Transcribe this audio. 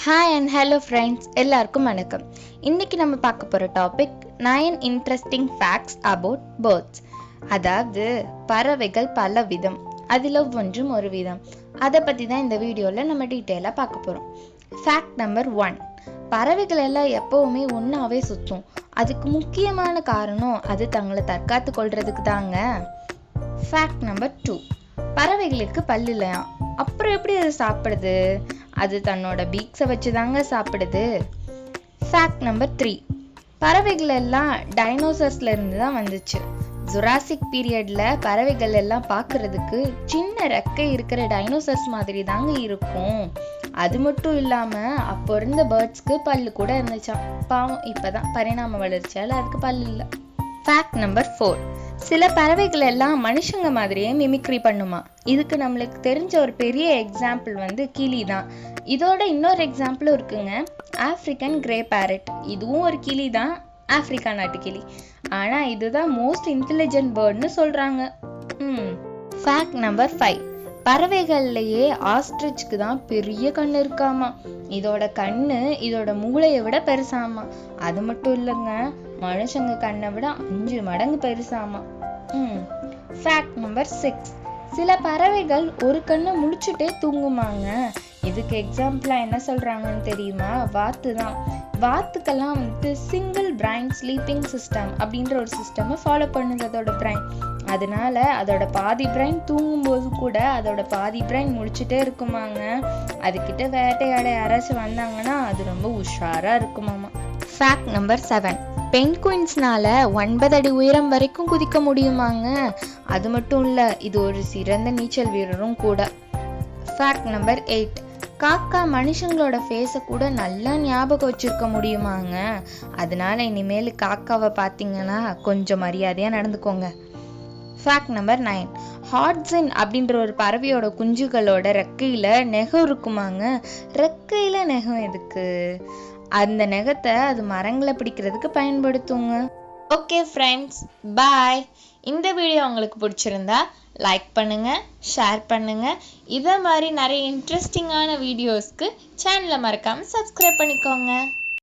Hi and hello friends, எல்லாருக்கும் வணக்கம். இன்னைக்கு நம்ம பார்க்க போகிற topic 9 interesting facts about birds. அதாவது பறவைகள் பல விதம், அதில் ஒவ்வொன்றும் ஒரு விதம். அதை பற்றி தான் இந்த வீடியோவில் நம்ம டீட்டெயிலாக பார்க்க போகிறோம். ஃபேக்ட் நம்பர் 1, பறவைகள் எல்லாம் எப்போவுமே ஒன்றாவே சுற்றும். அதுக்கு முக்கியமான காரணம் அது தங்களை தற்காத்து கொள்றதுக்கு தாங்க. ஃபேக்ட் நம்பர் 2, பறவைகளுக்கு பல்லு இல்லையா, அப்புறம் எப்படி அது சாப்பிடுது? அது தன்னோட பீக்ஸை வச்சு தாங்க சாப்பிடுது. ஃபேக்ட் நம்பர் 3, பறவைகள் எல்லாம் டைனோசர்ஸ்ல இருந்து தான் வந்துச்சு. ஜுராசிக் பீரியட்ல பறவைகள் எல்லாம் பார்க்கறதுக்கு சின்ன ரெக்கை இருக்கிற டைனோசர்ஸ் மாதிரி தாங்க இருக்கும். அது மட்டும் இல்லாம அப்போ இருந்த பேர்ட்ஸ்க்கு பல்லு கூட இருந்துச்சாம். பாவம், இப்பதான் பரிணாம வளர்ச்சியால அதுக்கு பல்லு இல்லை. ஃபேக்ட் நம்பர் 4, சில பறவைகள் எல்லாம் மனுஷங்க மாதிரியே மிமிக்ரி பண்ணுமா. இதுக்கு நம்மளுக்கு தெரிஞ்ச ஒரு பெரிய எக்ஸாம்பிள் கிளி தான். இதோட இன்னொரு எக்ஸாம்பிளும் இருக்குங்க, ஆப்பிரிக்கன் கிரே பேரட். இதுவும் ஒரு கிளி தான், ஆப்பிரிக்கா நாட்டு கிளி. ஆனா இதுதான் மோஸ்ட் இன்டெலிஜென்ட் பேர்ட்னு சொல்றாங்க. ஃபேக்ட் நம்பர் 5, பறவைகள்லயே ஆஸ்ட்ரிச்சுக்கு தான் பெரிய கண்ணு இருக்காமா. இதோட கண்ணு இதோட மூளையை விட பெருசாமா. அது மட்டும் இல்லைங்க, மனுஷங்க கண்ணை விட 5 மடங்கு பெருசாமா. ஃபேக்ட் நம்பர் 6, சில பறவைகள் ஒரு கண்ணை முழிச்சுட்டே தூங்குமாங்க. இதுக்கு எக்ஸாம்பிளா என்ன சொல்றாங்கன்னு தெரியுமா? வாத்து தான். வாத்துக்கெல்லாம் சிங்கிள் பிரைன் ஸ்லீப்பிங் சிஸ்டம் அப்படின்ற ஒரு சிஸ்டம் ஃபாலோ பண்ணுது அதோட பிரைன். அதனால அதோட பாதி பிரைன் தூங்கும்போது கூட அதோட பாதி பிரைன் முடிச்சுட்டே இருக்குமாங்க. அதுக்கிட்ட வேட்டையாட யாராச்சும் வந்தாங்கன்னா அது ரொம்ப உஷாரா இருக்குமாமா. ஃபேக்ட் நம்பர் 7, பென்குயின்ஸ்னால 9 அடி உயரம் வரைக்கும் குதிக்க முடியுமாங்க. அது மட்டும் இல்ல, இது ஒரு சிறந்த நீச்சல் வீரரும் கூட. ஃபேக்ட் நம்பர் 8, காக்கா மனுஷங்களோட ஃபேஸை கூட நல்லா ஞாபகம் வச்சிருக்க முடியுமாங்க. அதனால இனிமேல் காக்காவை பார்த்தீங்கன்னா கொஞ்சம் மரியாதையாக நடந்துக்கோங்க. ஃபேக்ட் நம்பர் 9, ஹாட்ஸின் அப்படின்ற ஒரு பறவையோட குஞ்சுகளோட ரெக்கையில் நெகம் இருக்குமாங்க. ரெக்கையில் நெகம் எதுக்கு? அந்த நெகத்தை அது மரங்களை பிடிக்கிறதுக்கு பயன்படுத்துங்க. ஓகே ஃப்ரெண்ட்ஸ், பாய். இந்த வீடியோ உங்களுக்கு பிடிச்சிருந்தா லைக் பண்ணுங்க, ஷேர் பண்ணுங்க. இதே மாதிரி நிறைய இன்ட்ரெஸ்டிங்கான வீடியோஸ்க்கு சேனலை மறக்காம சப்ஸ்கிரைப் பண்ணிக்கோங்க.